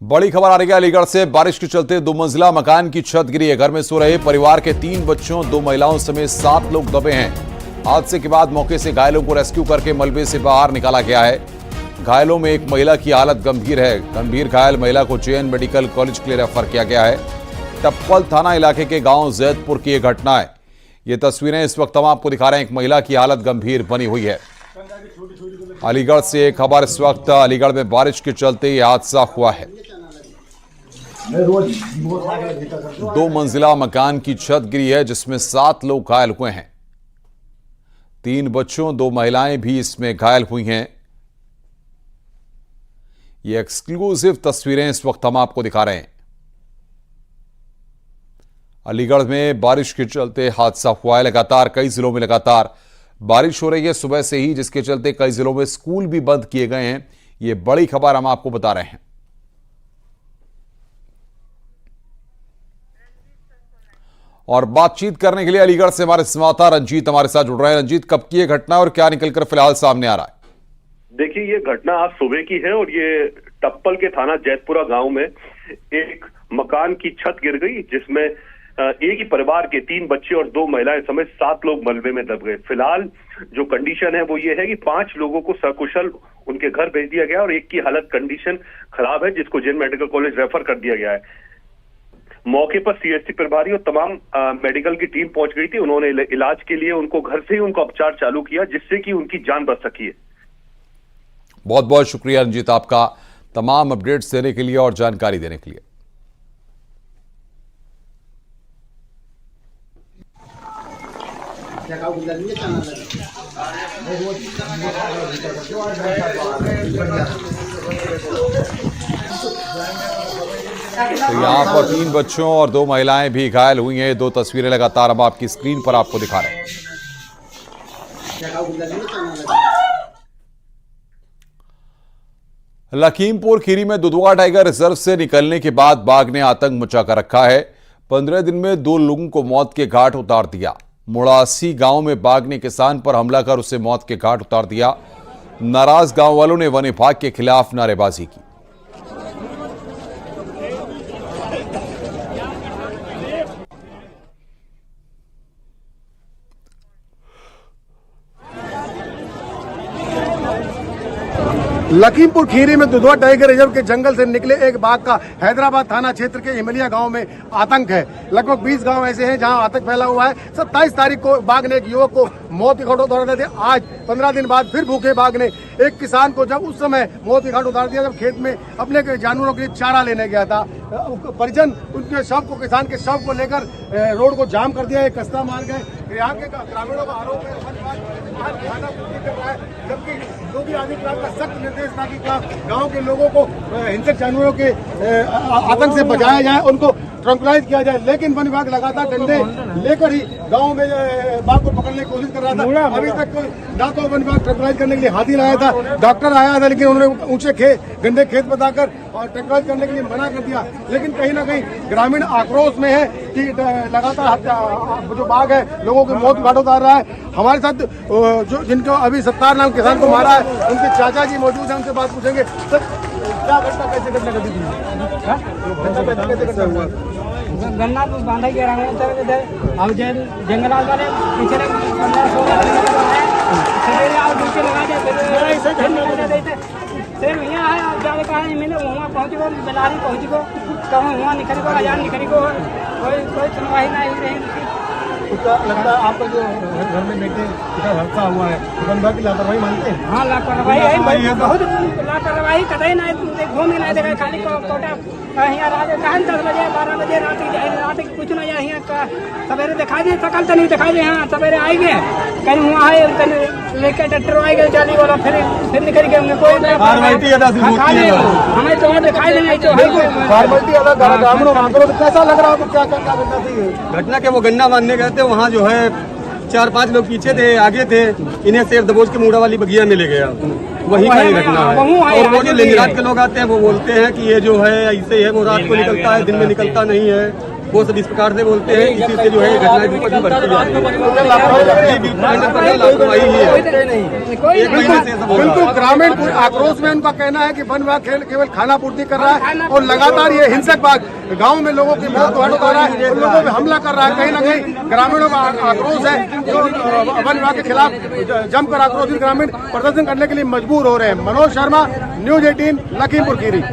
बड़ी खबर आ रही है अलीगढ़ से। बारिश के चलते 2 मंजिला मकान की छत गिरी है। घर में सो रहे परिवार के 3 बच्चों 2 महिलाओं समेत 7 लोग दबे हैं। हादसे के बाद मौके से घायलों को रेस्क्यू करके मलबे से बाहर निकाला गया है। घायलों में एक महिला की हालत गंभीर है। गंभीर घायल महिला को जेएन मेडिकल कॉलेज के लिए रेफर किया गया है। टप्पल थाना इलाके के गांव जैदपुर की यह घटना है। ये तस्वीरें इस वक्त हम आपको दिखा रहे हैं। एक महिला की हालत गंभीर बनी हुई है। अलीगढ़ से एक खबर इस वक्त। अलीगढ़ में बारिश के चलते यह हादसा हुआ है। 2 मंजिला मकान की छत गिरी है जिसमें 7 लोग घायल हुए हैं। 3 बच्चों 2 महिलाएं भी इसमें घायल हुई हैं। ये एक्सक्लूसिव तस्वीरें इस वक्त हम आपको दिखा रहे हैं। अलीगढ़ में बारिश के चलते हादसा हुआ है। लगातार कई जिलों में लगातार बारिश हो रही है सुबह से ही, जिसके चलते कई जिलों में स्कूल भी बंद किए गए हैं। ये बड़ी खबर हम आपको बता रहे हैं। और बातचीत करने के लिए अलीगढ़ से हमारे संवाददाता रंजीत हमारे साथ जुड़ रहे हैं। रंजीत, कब की यह घटना और क्या निकलकर फिलहाल सामने आ रहा है? देखिए, ये घटना आज सुबह की है और ये टप्पल के थाना जैदपुरा गांव में एक मकान की छत गिर गई, जिसमें एक ही परिवार के 3 बच्चे और 2 महिलाएं समेत 7 लोग मलबे में दब गए। फिलहाल जो कंडीशन है वो ये है कि 5 लोगों को सकुशल उनके घर भेज दिया गया और एक की हालत कंडीशन खराब है, जिसको जेएन मेडिकल कॉलेज रेफर कर दिया गया है। मौके पर सीएचसी प्रभारी और तमाम मेडिकल की टीम पहुंच गई थी। उन्होंने इलाज के लिए उनको घर से ही उनका उपचार चालू किया, जिससे कि उनकी जान बच सकी है। बहुत बहुत शुक्रिया रंजीत, आपका तमाम अपडेट्स देने के लिए और जानकारी देने के लिए। तो यहाँ पर 3 बच्चों और 2 महिलाएं भी घायल हुई हैं। 2 तस्वीरें लगातार हम आपकी स्क्रीन पर आपको दिखा रहे हैं। लखीमपुर खीरी में दुधवा टाइगर रिजर्व से निकलने के बाद बाघ ने आतंक मचा कर रखा है। 15 दिन में 2 लोगों को मौत के घाट उतार दिया। मुड़ासी गांव में बाघ ने किसान पर हमला कर उसे मौत के घाट उतार दिया। नाराज गांव वालों ने वन विभाग के खिलाफ नारेबाजी की। लखीमपुर खीरी में दुधवा टाइगर रिजर्व के जंगल से निकले एक बाघ का हैदराबाद थाना क्षेत्र के हिमलिया गांव में आतंक है। लगभग 20 गांव ऐसे हैं जहां आतंक फैला हुआ है। 27 तारीख को बाघ ने एक युवक को मौत के घाट उतार दिया था। आज 15 दिन बाद फिर भूखे बाघ ने एक किसान को जब उस समय मौत के घाट उतार दिया, जब खेत में अपने जानवरों के लिए चारा लेने गया था। परिजन उनके शव को, किसान के शव को लेकर रोड को जाम कर दिया, एक कस्ता मार गए। यहाँ के ग्रामीणों का आरोप है जबकि योगी आदित्यनाथ का सख्त निर्देश था कि गांव के लोगों को हिंसक जानवरों के आतंक से बचाया जाए, उनको ट्रंकुलाइज किया जाए। लेकिन वन विभाग लगातार डंडे लेकर ही गांव में बाघ को पकड़ने की कोशिश कर रहा था। अभी तक ना तो वन विभाग ट्रंकुलाइज करने के लिए हाथी लाया था, डॉक्टर आया था, लेकिन उन्होंने ऊंचे गंदे खेत बताकर और ट्रंकुलाइज करने के लिए मना कर दिया। लेकिन कहीं ना कहीं ग्रामीण आक्रोश में है कि लगातार जो बाघ है लोगों की मौत घाट उतार रहा है। हमारे साथ जो जिनको अभी 70 नाम किसान को मारा है, उनके चाचा जी मौजूद हैं, उनसे बात पूछेंगे। सर, क्या घटना कैसे घटना घटी थी? गन्ना तो बांधा गया अब जंगल वाले पिछले 15-16 फिर यहाँ है। अब जाने कहा मैंने वहाँ पहुँच गो, बेलारी पहुँच गो, कहूँ वहाँ निकल गो, हजार निकल गो, कोई सुनवाई नहीं रही। उसका लगता है आपका जो घर में बेटे का हादसा हुआ है, वन विभाग की लापरवाही मानते हैं? हाँ, लापरवाही है, बहुत लापरवाही कतई नहीं। घूम ही नहीं देगा, खाली कोटा यहाँ कहा 10 बजे 12 बजे रात कुछ नहीं है। यहाँ सवेरे दिखाई दे, सकल तो नहीं दिखाई दे। हाँ, सवेरे आई गए, कहीं वहाँ आए लेकर ट्रैक्टर आई गए, जाली वाला फिर निकल गए। हमें कोई हमें तो दिखाई देना कैसा लग रहा है? क्या करना चाहिए? घटना के वो गन्ना मानने गए थे, वहाँ जो है 4-5 लोग पीछे थे, आगे थे। इन्हें शेर दबोच के मुड़ा वाली बगिया में ले गया। वही का ही घटना है। और वो जो लेनिरात के लोग आते हैं वो बोलते हैं कि ये जो है ऐसे है, वो रात को निकलता है, दिन में निकलता नहीं है। वो सब इस प्रकार से बोलते हैं, इसी से जो है ये घटनाएं विपद में बढ़ती जा रही है। ये बिल्कुल 100% लापरवाही ही है। एक महीने से ऐसा बोल रहा है। बिल्कुल ग्रामीण आक्रोश में उनका कहना है कि वन विभाग केवल खाना पूर्ति कर रहा है और लगातार ये हिंसक बात गांव में लोगों की मौत हो रहा है, उन लोगों पे हमला कर रहा है। कहीं ना कहीं ग्रामीणों का आक्रोश है, जो वन विभाग के खिलाफ जमकर आक्रोशित ग्रामीण प्रदर्शन करने के लिए मजबूर हो रहे हैं। मनोज शर्मा, न्यूज 18, लखीमपुर खीरी।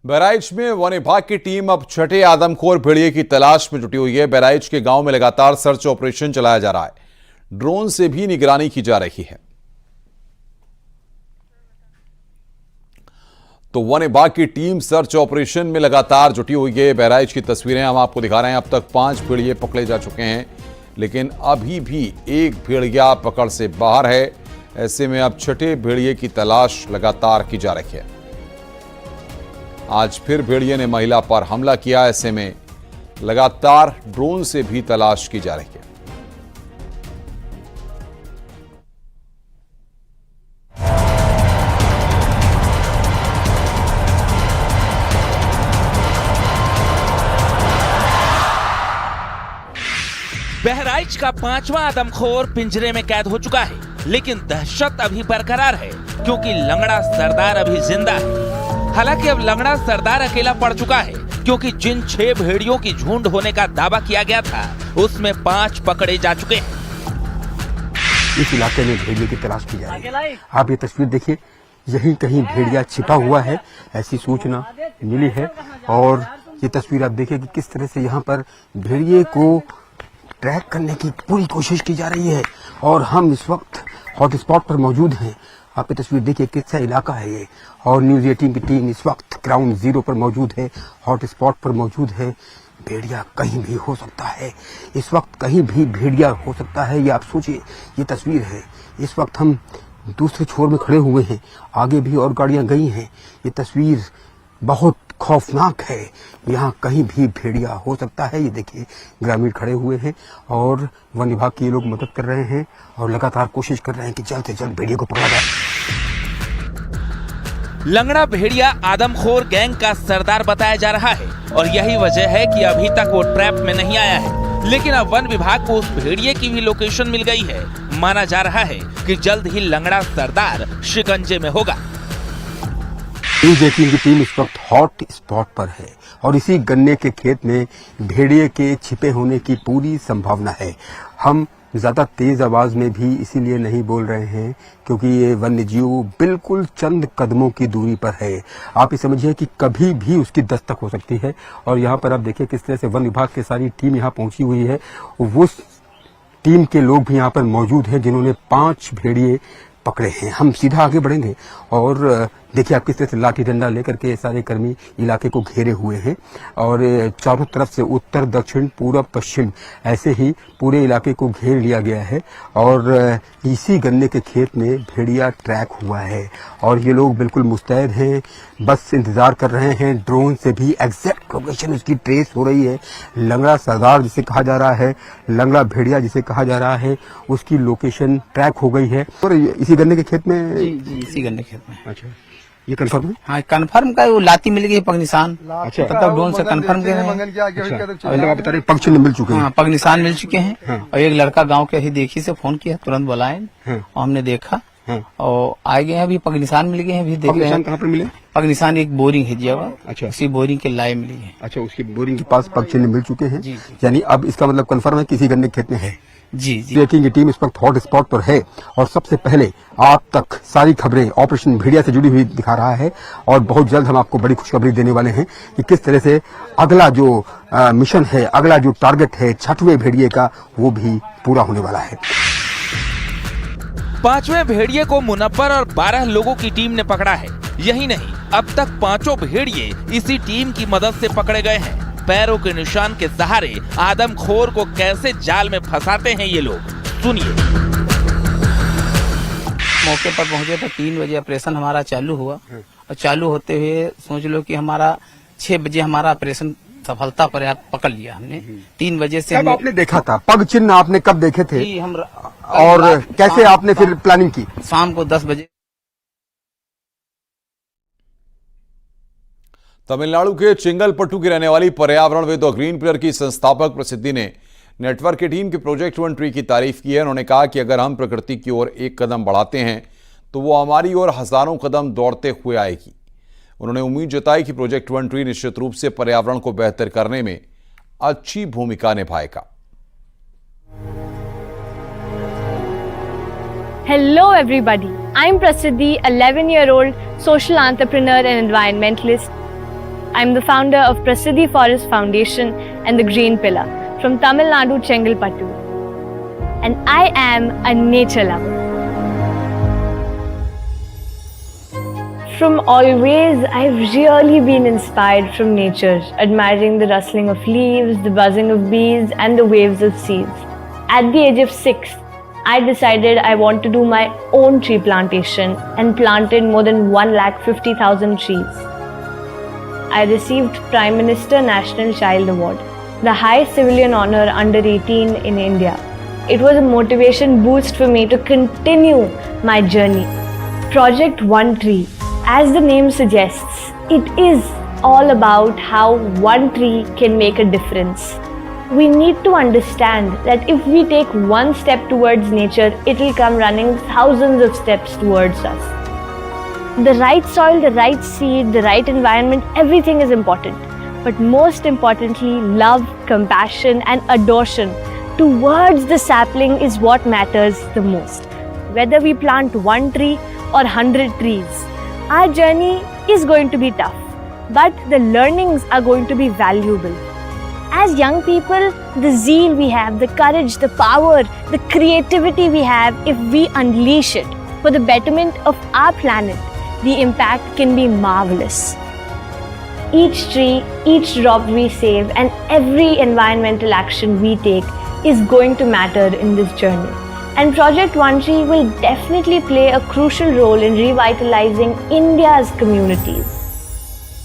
बहराइच में वन विभाग की टीम अब छठे आदमखोर भेड़िए की तलाश में जुटी हुई है। बहराइच के गांव में लगातार सर्च ऑपरेशन चलाया जा रहा है, ड्रोन से भी निगरानी की जा रही है। तो वन विभाग की टीम सर्च ऑपरेशन में लगातार जुटी हुई है। बहराइच की तस्वीरें हम आपको दिखा रहे हैं। अब तक 5 भेड़िए पकड़े जा चुके हैं, लेकिन अभी भी एक भेड़िया पकड़ से बाहर है। ऐसे में अब छठे भेड़िए की तलाश लगातार की जा रही है। आज फिर भेड़िए ने महिला पर हमला किया। ऐसे में लगातार ड्रोन से भी तलाश की जा रही है। बहराइच का 5वां आदमखोर पिंजरे में कैद हो चुका है, लेकिन दहशत अभी बरकरार है क्योंकि लंगड़ा सरदार अभी जिंदा है। हालांकि अब लंगड़ा सरदार अकेला पड़ चुका है क्योंकि जिन 6 भेड़ियों की झुंड होने का दावा किया गया था उसमें 5 पकड़े जा चुके हैं। इस इलाके में भेड़िए की तलाश की जा रही है। आप ये तस्वीर देखिए, यहीं कहीं भेड़िया छिपा हुआ है, ऐसी सूचना मिली है। और ये तस्वीर आप देखिए कि किस तरह से यहाँ पर भेड़िए को ट्रैक करने की पूरी कोशिश की जा रही है। और हम इस वक्त हॉटस्पॉट पर मौजूद हैं। आप ये तस्वीर देखिए कितना इलाका है ये। और न्यूज 18 की टीम इस वक्त ग्राउंड जीरो पर मौजूद है, हॉटस्पॉट पर मौजूद है। भेड़िया कहीं भी हो सकता है, इस वक्त कहीं भी भेड़िया हो सकता है। ये आप सोचिए, ये तस्वीर है। इस वक्त हम दूसरे छोर में खड़े हुए हैं, आगे भी और गाड़ियां गई हैं। ये तस्वीर बहुत खौफनाक है। यहाँ कहीं भी भेड़िया हो सकता है। ये देखिए ग्रामीण खड़े हुए हैं और वन विभाग के लोग मदद कर रहे हैं और लगातार कोशिश कर रहे हैं कि जल्द से जल्द भेड़िया को पकड़ा जाए। लंगड़ा भेड़िया आदमखोर गैंग का सरदार बताया जा रहा है और यही वजह है कि अभी तक वो ट्रैप में नहीं आया है। लेकिन अब वन विभाग को उस भेड़िए की भी लोकेशन मिल गई है। माना जा रहा है कि जल्द ही लंगड़ा सरदार शिकंजे में होगा। न्यूज 18 की टीम इस वक्त हॉट स्पॉट पर है और इसी गन्ने के खेत में भेड़िए के छिपे होने की पूरी संभावना है। हम ज्यादा तेज आवाज में भी इसीलिए नहीं बोल रहे हैं क्योंकि ये वन्यजीव बिल्कुल चंद कदमों की दूरी पर है। आप ये समझिए कि कभी भी उसकी दस्तक हो सकती है। और यहाँ पर आप देखिए किस तरह से वन विभाग की सारी टीम यहाँ पहुंची हुई है। वो टीम के लोग भी यहाँ पर मौजूद हैं जिन्होंने 5 भेड़िए पकड़े हैं। हम सीधा आगे बढ़ेंगे और देखिए आप किस तरह से लाठी डंडा लेकर के सारे कर्मी इलाके को घेरे हुए हैं और चारों तरफ से उत्तर दक्षिण पूर्व पश्चिम ऐसे ही पूरे इलाके को घेर लिया गया है। और इसी गन्ने के खेत में भेड़िया ट्रैक हुआ है और ये लोग बिल्कुल मुस्तैद हैं, बस इंतजार कर रहे हैं। ड्रोन से भी एग्जैक्ट लोकेशन उसकी ट्रेस हो रही है। लंगड़ा सरदार जिसे कहा जा रहा है, लंगड़ा भेड़िया जिसे कहा जा रहा है, उसकी लोकेशन ट्रैक हो गई है। और इसी गन्ने के खेत में जी इसी गन्ने खेत में। अच्छा, ये कंफर्म है? हाँ कंफर्म का वो लाती मिल गई पग निशान। अच्छा, तब ड्रोन से कंफर्म किया है। अच्छा, आप बता रहे पग चिन्ह मिल चुके हैं? हाँ पग निशान मिल चुके हैं। हाँ। और एक लड़का गांव के ही देखी से फोन किया, तुरंत बुलाए हाँ। और हमने देखा हाँ। और आ गए हैं। अभी पग निशान मिल गए हैं, अभी देख पग रहे निशान हैं। कहाँ पर मिले? पग निशान एक बोरिंग है जगह। अच्छा, उसी बोरिंग के लाए मिली है। अच्छा, उसकी बोरिंग के पास पग चिन्ह मिल चुके हैं। जी। यानी अब इसका मतलब कंफर्म है किसी गन्ने के खेत में है। जी जी ब्रेकिंग की टीम इस वक्त हॉट स्पॉट पर है और सबसे पहले आप तक सारी खबरें ऑपरेशन भेड़िया से जुड़ी हुई दिखा रहा है। और बहुत जल्द हम आपको बड़ी खुशखबरी देने वाले हैं कि किस तरह से अगला जो मिशन है, अगला जो टारगेट है 6वें भेड़िए का, वो भी पूरा होने वाला है। 5वें भेड़िए को मुनव्वर और 12 लोगों की टीम ने पकड़ा है। यही नहीं, अब तक 5 भेड़िए इसी टीम की मदद से पकड़े गए हैं। पैरों के निशान के सहारे आदमखोर को कैसे जाल में फंसाते हैं ये लोग, सुनिए। मौके पर पहुंचे तो 3 बजे ऑपरेशन हमारा चालू हुआ और चालू होते हुए समझ लो कि हमारा 6 बजे हमारा ऑपरेशन सफलता पर पकड़ लिया हमने। 3 बजे से कब आपने देखा था पग चिन्ह? आपने कब देखे थे जी, हम और कैसे आपने फिर प्लानिंग की? शाम को 10 बजे। तमिलनाडु के चेंगलपट्टू की रहने वाली पर्यावरणविद और ग्रीन पिलर की संस्थापक प्रसिद्धि ने नेटवर्क की टीम के प्रोजेक्ट 1 ट्री की तारीफ की है। उन्होंने कहा कि अगर हम प्रकृति की ओर एक कदम बढ़ाते हैं तो वो हमारी ओर हजारों कदम दौड़ते हुए आएगी। उन्होंने उम्मीद जताई कि प्रोजेक्ट 1 ट्री निश्चित रूप से पर्यावरण को बेहतर करने में अच्छी भूमिका निभाएगा। Hello everybody, I'm Prasiddhi, 11-year-old social entrepreneur and environmentalist. I'm the founder of Prasiddhi Forest Foundation and the Green Pillar from Tamil Nadu, Chengalpattu. And I am a nature lover. From always, I've really been inspired from nature, admiring the rustling of leaves, the buzzing of bees and the waves of seas. At the age of 6, I decided I want to do my own tree plantation and planted more than 150,000 trees. I received Prime Minister National Child Award, the highest civilian honor under 18 in India. It was a motivation boost for me to continue my journey. Project 1 Tree, as the name suggests, it is all about how one tree can make a difference. We need to understand that if we take one step towards nature, it will come running thousands of steps towards us. The right soil, the right seed, the right environment, everything is important. But most importantly, love, compassion and adoration towards the sapling is what matters the most. Whether we plant 1 tree or 100 trees, our journey is going to be tough, but the learnings are going to be valuable. As young people, the zeal we have, the courage, the power, the creativity we have, if we unleash it for the betterment of our planet, the impact can be marvelous. Each tree, each drop we save, and every environmental action we take is going to matter in this journey. And Project 1 Tree will definitely play a crucial role in revitalizing India's communities.